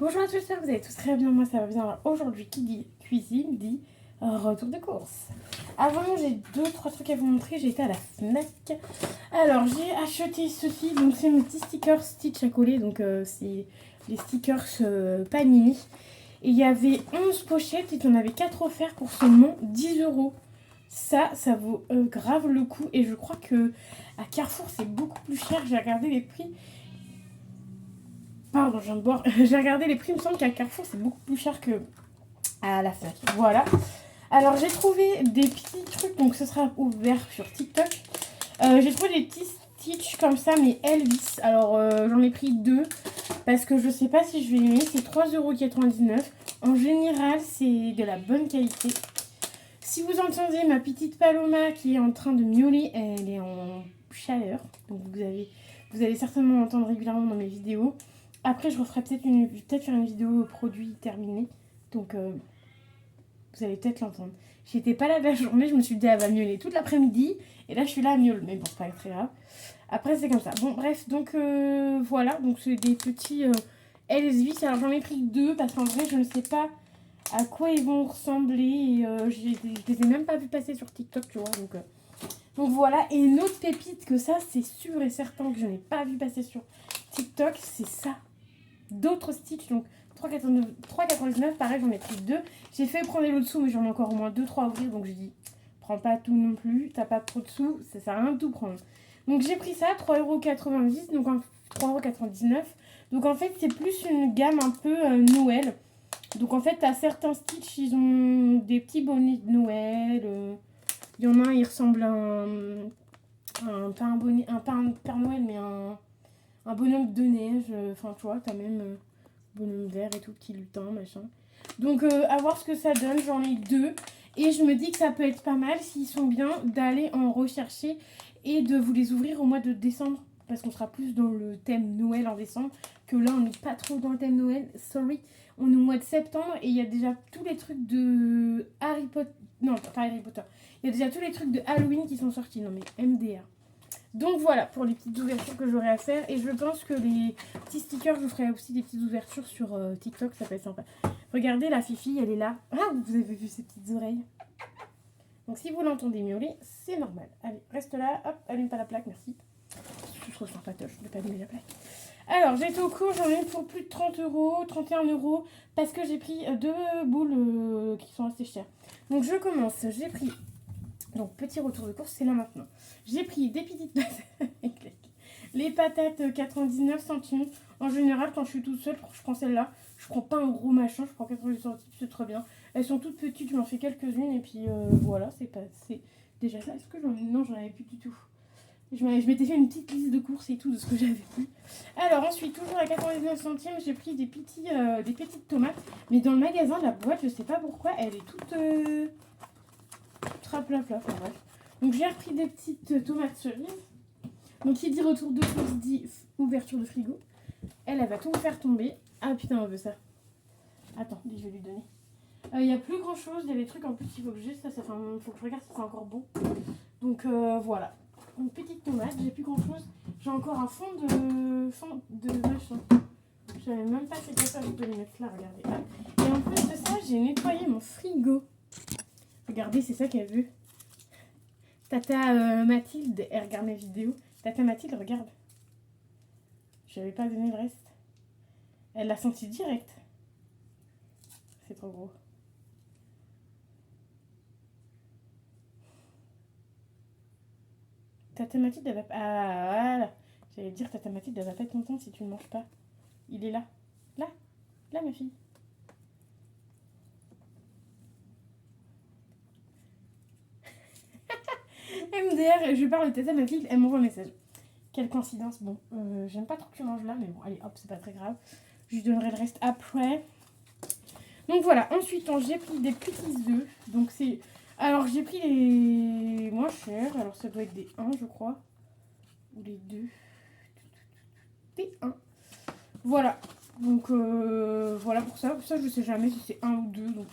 Bonjour à tous, j'espère que vous allez tous très bien, moi ça va bien. Alors, aujourd'hui, qui dit cuisine dit retour de course. Avant, j'ai 2-3 trucs à vous montrer, j'ai été à la Fnac. Alors, j'ai acheté ceci, donc c'est mes petits stickers Stitch à coller, donc c'est les stickers Panini. Et il y avait 11 pochettes et il y en avait 4 offerts pour seulement 10 euros. Ça vaut grave le coup et je crois que à Carrefour c'est beaucoup plus cher, j'ai regardé les prix. Pardon, je viens de boire. J'ai regardé les prix, il me semble qu'à Carrefour, c'est beaucoup plus cher que à la Fnac. Voilà. Alors, j'ai trouvé des petits trucs, donc ce sera ouvert sur TikTok. J'ai trouvé des petits Stitch comme ça, mais Elvis. Alors, j'en ai pris 2 parce que je sais pas si je vais aimer. C'est 3,99 €. En général, c'est de la bonne qualité. Si vous entendez ma petite Paloma qui est en train de miauler, elle est en chaleur. Donc, vous allez certainement l'entendre régulièrement dans mes vidéos. Après, je referai peut-être faire une vidéo produit terminé. Donc, vous allez peut-être l'entendre. J'étais pas là de la journée, je me suis dit, elle va miauler toute l'après-midi. Et là, je suis là à miauler. Mais bon, c'est pas très grave. Après, c'est comme ça. Bon, bref, donc voilà. Donc, c'est des petits Elvis. Alors, j'en ai pris 2 parce qu'en vrai, je ne sais pas à quoi ils vont ressembler. Et, je les ai même pas vus passer sur TikTok, tu vois. Donc voilà. Et une autre pépite que ça, c'est sûr et certain que je n'ai pas vu passer sur TikTok, c'est ça. D'autres Stitch, donc 3,99 €, pareil, j'en ai pris 2. J'ai fait prendre les lots de sous, mais j'en ai encore au moins 2-3 à ouvrir, donc j'ai dit, prends pas tout non plus, t'as pas trop de sous, ça sert à rien de tout prendre. Donc j'ai pris ça, 3,90 €, donc 3,99 €. Donc en fait, c'est plus une gamme un peu Noël. Donc en fait, à certains Stitch, ils ont des petits bonnets de Noël. Il y en a un, il ressemble à pas un Père Noël, mais un bonhomme de neige. Enfin, tu vois, t'as même bonhomme vert et tout, petit lutin, machin. Donc, à voir ce que ça donne. J'en ai 2. Et je me dis que ça peut être pas mal, s'ils sont bien, d'aller en rechercher et de vous les ouvrir au mois de décembre. Parce qu'on sera plus dans le thème Noël en décembre. Que là, on n'est pas trop dans le thème Noël. Sorry. On est au mois de septembre et il y a déjà tous les trucs de Harry Potter. Non, pas Harry Potter. Il y a déjà tous les trucs de Halloween qui sont sortis. Non, mais MDR. Donc voilà pour les petites ouvertures que j'aurai à faire. Et je pense que les petits stickers, je ferai aussi des petites ouvertures sur TikTok, ça peut être sympa. Regardez, la Fifi, elle est là. Ah, vous avez vu ses petites oreilles. Donc si vous l'entendez miauler, c'est normal. Allez, reste là. Hop, allume pas la plaque, merci. Je trouve ça patoche de pas allumer la plaque. Alors, j'ai été au cours, j'en ai pour plus de 30 €, 31 € parce que j'ai pris 2 boules qui sont assez chères. Donc je commence. J'ai pris... Donc, petit retour de course, c'est là maintenant. J'ai pris des petites patates. Les patates 99 centimes. En général, quand je suis toute seule, je prends celle-là. Je prends pas un gros machin, je prends 90 centimes, c'est très bien. Elles sont toutes petites, je m'en fais quelques-unes. Et puis voilà, c'est déjà ça. Est-ce que non, j'en avais plus du tout. Je m'étais fait une petite liste de courses et tout de ce que j'avais pris. Alors ensuite, toujours à 99 centimes, j'ai pris des petites tomates. Mais dans le magasin, la boîte, je sais pas pourquoi, elle est toute... Trap-la-pla, enfin bref. Donc j'ai repris des petites tomates cerises. Donc qui dit retour de course dit ouverture de frigo. Elle va tout faire tomber. Ah putain, on veut ça. Attends, je vais lui donner. Il n'y a plus grand chose, il y a des trucs en plus il faut que j'ai. Faut que je regarde si c'est encore bon. Donc voilà. Une petite tomate, j'ai plus grand chose. J'ai encore un fond de machin. Je savais même pas c'est quoi ça, je peux les mettre là, regardez. Ah. Et en plus de ça, j'ai nettoyé mon frigo. Regardez, c'est ça qu'elle veut. Tata Mathilde, elle regarde mes vidéos. Tata Mathilde, regarde. Je n'avais pas donné le reste. Elle l'a senti direct. C'est trop gros. Tata Mathilde, elle va pas... Ah, voilà. J'allais dire, Tata Mathilde, elle va pas être contente si tu ne manges pas. Il est là. Là. Là, ma fille. MDR, je parle de Tata Mathilde, elle m'envoie un message. Quelle coïncidence. Bon, j'aime pas trop que tu manges là, mais bon, allez, hop, c'est pas très grave. Je lui donnerai le reste après. Donc voilà, ensuite, j'ai pris des petits œufs. Donc c'est... Alors, j'ai pris les moins chers. Alors, ça doit être des 1, je crois. Ou les 2. Des 1. Voilà. Donc, voilà pour ça. Ça, je sais jamais si c'est 1 ou 2. Donc,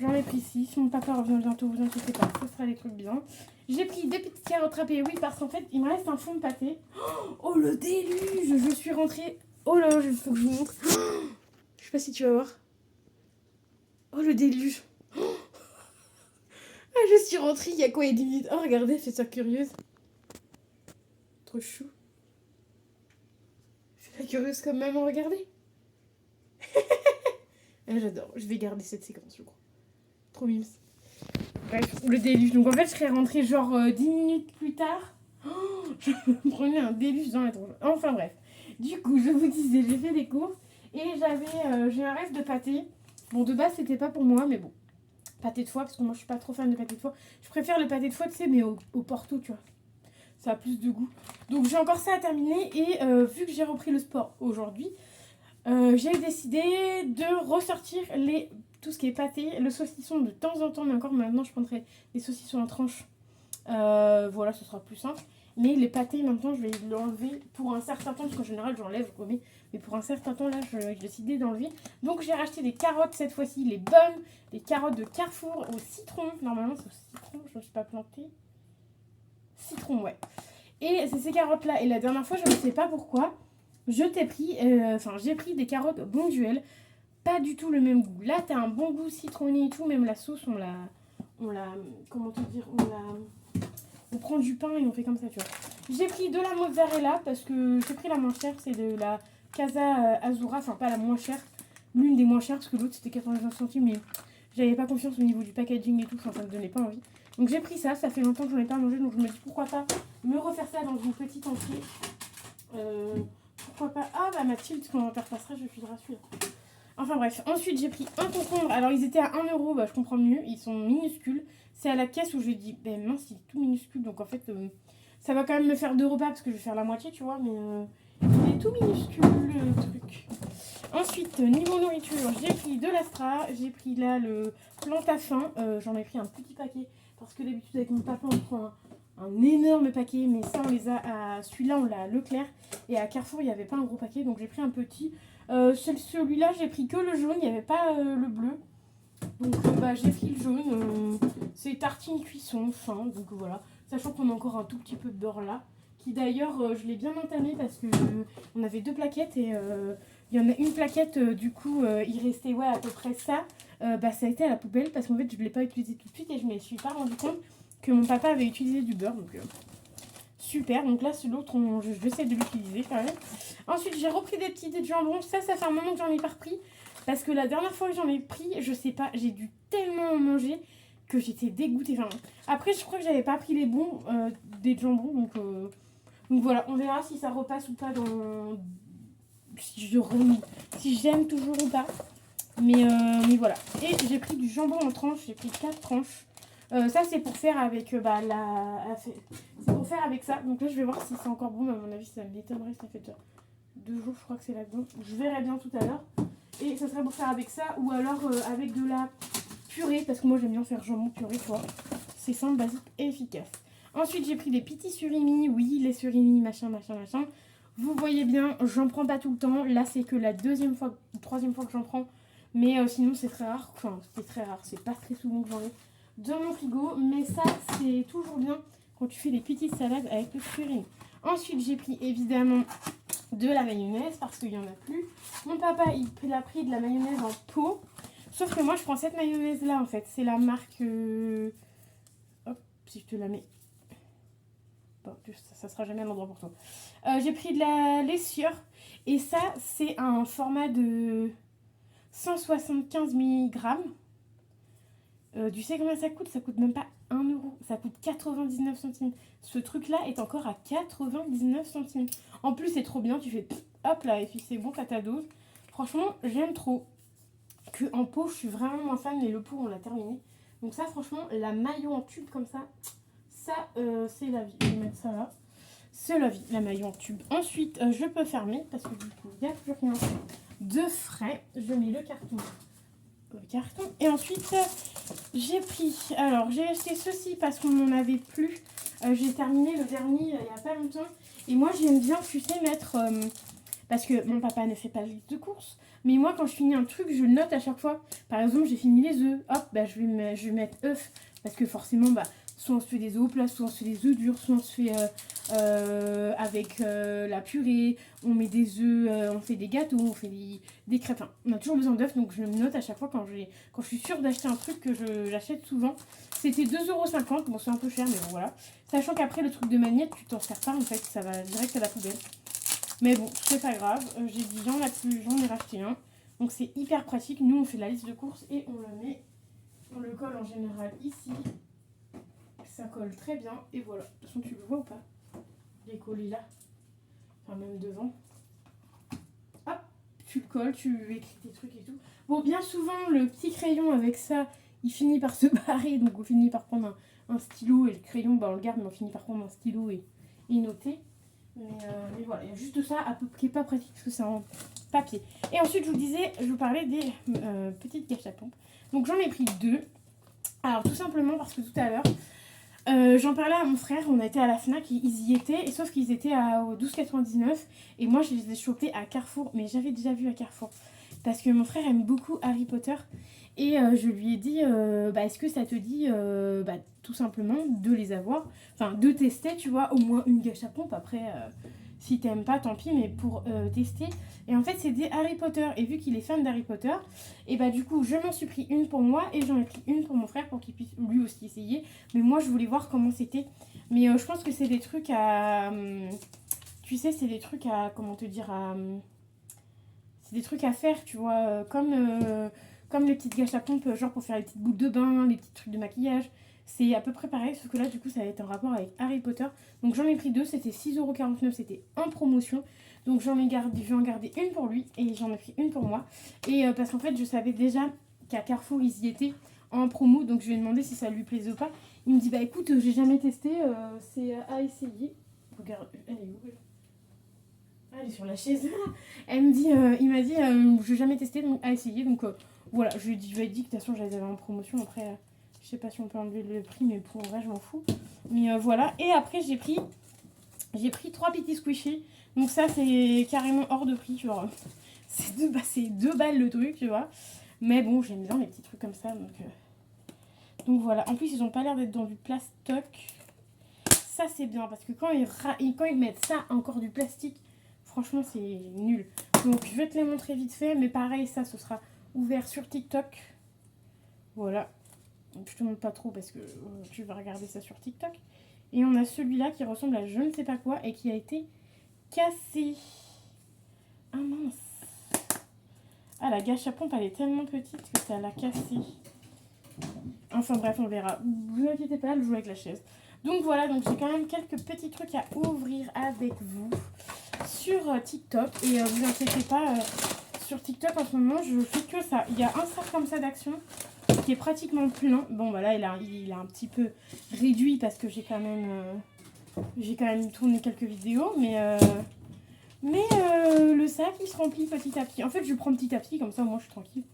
j'en ai pris 6. Mon papa revient bientôt, vous inquiétez pas. Ce sera des trucs bien. J'ai pris des petites carottes râpées. Oui, parce qu'en fait, il me reste un fond de pâté. Oh, le déluge! Je suis rentrée... Oh là, il faut que je vous montre. sais pas si tu vas voir. Oh, le déluge. Oh, ah, je suis rentrée il y a quoi, 10 minutes. Oh, regardez, fais ça curieuse. Trop chou. Fais la curieuse comme maman, regardez. Ah, j'adore. Je vais garder cette séquence, je crois. Trop mimes. Bref, le déluge. Donc en fait, je serais rentrée genre 10 minutes plus tard. Oh, je me prenais un déluge dans la tronche. Enfin bref. Du coup, je vous disais, j'ai fait des courses et j'ai un reste de pâté. Bon, de base, c'était pas pour moi, mais bon. Pâté de foie, parce que moi, je suis pas trop fan de pâté de foie. Je préfère le pâté de foie, tu sais, mais au Porto, tu vois. Ça a plus de goût. Donc j'ai encore ça à terminer et vu que j'ai repris le sport aujourd'hui, j'ai décidé de ressortir tout ce qui est pâté, le saucisson de temps en temps, mais encore maintenant je prendrai des saucissons en tranches. Voilà, ce sera plus simple. Mais les pâtés, maintenant, je vais l'enlever pour un certain temps, parce qu'en général, j'enlève, je remets. Mais pour un certain temps, là, j'ai décidé d'enlever. Donc, j'ai racheté des carottes, cette fois-ci, les bonnes. Des carottes de Carrefour au citron. Normalement, c'est au citron, je ne suis pas plantée. Citron, ouais. Et c'est ces carottes-là. Et la dernière fois, je ne sais pas pourquoi, j'ai pris des carottes Bonduelle. Pas du tout le même goût. Là, t'as un bon goût citronné et tout. Même la sauce, comment te dire, on prend du pain et on fait comme ça, tu vois. J'ai pris de la mozzarella parce que j'ai pris la moins chère, c'est de la Casa Azura, enfin pas la moins chère, l'une des moins chères parce que l'autre c'était 99 centimes, mais j'avais pas confiance au niveau du packaging et tout, enfin ça me donnait pas envie. Donc j'ai pris ça fait longtemps que j'en ai pas mangé, donc je me dis pourquoi pas me refaire ça dans une petite entier. Pourquoi pas. Ah bah Mathilde, quand on repassera, je filerai celui-là. Enfin bref, ensuite j'ai pris un concombre. Alors ils étaient à 1 euro, bah je comprends mieux, ils sont minuscules. C'est à la caisse où j'ai dit, ben mince, il est tout minuscule. Donc en fait, ça va quand même me faire 2 repas parce que je vais faire la moitié, tu vois. Mais il est tout minuscule le truc. Ensuite, niveau nourriture, j'ai pris de l'Astra. J'ai pris là le Plantafin. J'en ai pris un petit paquet parce que d'habitude avec mon papa on prend un énorme paquet. Mais ça, on les a à celui-là, on l'a à Leclerc. Et à Carrefour, il n'y avait pas un gros paquet. Donc j'ai pris un petit. Celui-là, j'ai pris que le jaune, il n'y avait pas le bleu. Donc j'ai pris le jaune. C'est tartine cuisson fin, donc voilà. Sachant qu'on a encore un tout petit peu de beurre là. Qui d'ailleurs, je l'ai bien entamé parce que on avait 2 plaquettes et il y en a une plaquette, du coup, il restait à peu près ça. Ça a été à la poubelle parce qu'en fait, je ne l'ai pas utilisé tout de suite et je me suis pas rendu compte que mon papa avait utilisé du beurre. Donc super, donc là c'est l'autre, j'essaie de l'utiliser quand même. Ensuite j'ai repris des petits dés de jambon, ça fait un moment que j'en ai pas repris. Parce que la dernière fois que j'en ai pris, je sais pas, j'ai dû tellement en manger que j'étais dégoûtée. Enfin, après je crois que j'avais pas pris les bons dés de jambon, donc voilà, on verra si ça repasse ou pas si j'aime toujours ou pas. Mais voilà, et j'ai pris du jambon en tranches, j'ai pris 4 tranches. Ça c'est pour faire avec c'est pour faire avec ça. Donc là je vais voir si c'est encore bon, mais à mon avis ça m'étonnerait. Ça fait déjà 2 jours je crois que c'est là-dedans. Je verrai bien tout à l'heure. Et ça serait pour faire avec ça ou alors avec de la purée, parce que moi j'aime bien faire jambon purée, tu vois. C'est simple, basique et efficace. Ensuite j'ai pris des petits surimi. Oui, les surimi, machin. Vous voyez bien, j'en prends pas tout le temps. Là c'est que la 2e fois, 3e fois que j'en prends. Mais sinon c'est très rare. Enfin c'est très rare, c'est pas très souvent que j'en ai dans mon frigo. Mais ça c'est toujours bien quand tu fais des petites salades avec le surimi. Ensuite j'ai pris évidemment de la mayonnaise parce qu'il n'y en a plus. Mon papa il a pris de la mayonnaise en pot. Sauf que moi je prends cette mayonnaise là en fait. C'est la marque... Hop, si je te la mets. Bon, ça sera jamais un endroit pour toi. J'ai pris de la Lessieur. Et ça c'est un format de 175 mg. Tu sais combien ça coûte? Ça coûte même pas 1 euro. Ça coûte 99 centimes. Ce truc là est encore à 99 centimes. En plus c'est trop bien. Tu fais hop là et puis c'est bon, t'as ta dose. Franchement j'aime trop. Que en pot je suis vraiment moins fan, mais le pot on l'a terminé. Donc ça franchement la mayo en tube comme ça c'est la vie. Je vais mettre ça là. C'est la vie, la mayo en tube. Ensuite je peux fermer parce que du coup il n'y a plus rien de frais. Je mets le carton. Et ensuite j'ai acheté ceci parce qu'on n'en avait plus. J'ai terminé le dernier il n'y a pas longtemps. Et moi j'aime bien, tu sais, mettre... parce que mon papa ne fait pas de liste de courses. Mais moi quand je finis un truc, je note à chaque fois. Par exemple, j'ai fini les œufs. Hop, je vais mettre œufs. Parce que forcément, Soit on se fait des œufs au plat, soit on se fait des œufs durs, soit on se fait avec la purée, on met des œufs, on fait des gâteaux, on fait des crêpes. Enfin, on a toujours besoin d'œufs, donc je me note à chaque fois quand je suis sûre d'acheter un truc que j'achète souvent. C'était 2,50 €, bon c'est un peu cher, mais bon voilà. Sachant qu'après le truc de magnète, tu t'en sers pas en fait, ça va direct à la poubelle. Mais bon, c'est pas grave, j'ai dit il y en a plus, j'en ai racheté un. Donc c'est hyper pratique, nous on fait la liste de courses et on le colle en général ici. Ça colle très bien et voilà. De toute façon tu le vois ou pas? Il est collé là. Enfin même devant. Hop, tu le colles, tu écris tes trucs et tout. Bon, bien souvent le petit crayon avec ça, il finit par se barrer. Donc on finit par prendre un stylo et le crayon, bah, on le garde mais on finit par prendre un stylo et noter. Mais voilà, il y a juste ça qui n'est pas pratique parce que c'est en papier. Et ensuite je vous disais, je vous parlais des petites gâches à pompe. Donc j'en ai pris 2. Alors tout simplement parce que tout à l'heure, j'en parlais à mon frère, on a été à la Fnac, ils y étaient, et sauf qu'ils étaient à 12,99 et moi je les ai chopés à Carrefour, mais j'avais déjà vu à Carrefour parce que mon frère aime beaucoup Harry Potter et je lui ai dit est-ce que ça te dit tout simplement de les avoir, enfin de tester, tu vois, au moins une gâche à pompe. Après si t'aimes pas tant pis, mais pour tester. Et en fait c'est des Harry Potter et vu qu'il est fan d'Harry Potter, et du coup je m'en suis pris une pour moi et j'en ai pris une pour mon frère pour qu'il puisse lui aussi essayer. Mais moi je voulais voir comment c'était. Mais je pense que c'est des trucs à tu sais, c'est des trucs à comment te dire c'est des trucs à faire, tu vois, comme les petites gâches à pompe, genre pour faire les petites boules de bain, les petits trucs de maquillage. C'est à peu près pareil, sauf que là, du coup, ça va être en rapport avec Harry Potter. Donc j'en ai pris 2, c'était 6,49 €, c'était en promotion. Donc je vais en garder une pour lui et j'en ai pris une pour moi. Et parce qu'en fait, je savais déjà qu'à Carrefour, ils y étaient en promo. Donc je lui ai demandé si ça lui plaisait ou pas. Il me dit, bah écoute, j'ai jamais testé, c'est à essayer. Regarde, elle est où elle? Elle est sur la chaise. Elle me dit, il m'a dit, je n'ai jamais testé, donc à essayer. Donc voilà, je lui ai dit que de toute façon, je les avais en promotion. Après, je sais pas si on peut enlever le prix, mais pour vrai, je m'en fous. Mais voilà. Et après, j'ai pris 3 petits squishies. Donc ça, c'est carrément hors de prix. Genre, c'est 2 balles le truc, tu vois. Mais bon, j'aime bien les petits trucs comme ça. Donc voilà. En plus, ils ont pas l'air d'être dans du plastoc. Ça, c'est bien parce que quand ils mettent ça, encore du plastique, franchement, c'est nul. Donc, je vais te les montrer vite fait. Mais pareil, ça, ce sera ouvert sur TikTok. Voilà. Donc, je te montre pas trop parce que tu vas regarder ça sur TikTok. Et on a celui-là qui ressemble à je ne sais pas quoi et qui a été cassé. Ah mince. Ah, la gâche à pompe, elle est tellement petite que ça l'a cassé. Enfin bref, on verra. Vous inquiétez pas, elle joue avec la chaise. Donc voilà, donc j'ai quand même quelques petits trucs à ouvrir avec vous sur TikTok. Et vous inquiétez pas, sur TikTok en ce moment, je fais que ça. Il y a un sac comme ça d'action qui est pratiquement plein. Bon, voilà, il a un petit peu réduit parce que j'ai quand même tourné quelques vidéos. Mais le sac, il se remplit petit à petit. En fait, je prends petit à petit, comme ça, moi, je suis tranquille.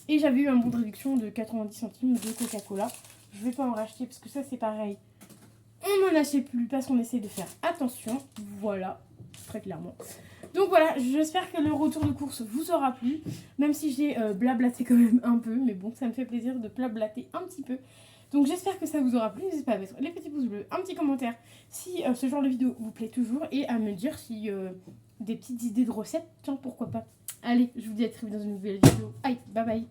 Et j'avais eu un bon de réduction de 90 centimes de Coca-Cola. Je vais pas en racheter parce que ça, c'est pareil. On n'en achète plus parce qu'on essaie de faire attention. Voilà, très clairement. Donc voilà, j'espère que le retour de course vous aura plu. Même si j'ai blablaté quand même un peu. Mais bon, ça me fait plaisir de blablater un petit peu. Donc j'espère que ça vous aura plu. N'hésitez pas à mettre les petits pouces bleus, un petit commentaire si ce genre de vidéo vous plaît toujours. Et à me dire si des petites idées de recettes, tiens, pourquoi pas. Allez, je vous dis à très vite dans une nouvelle vidéo. Aïe, bye bye.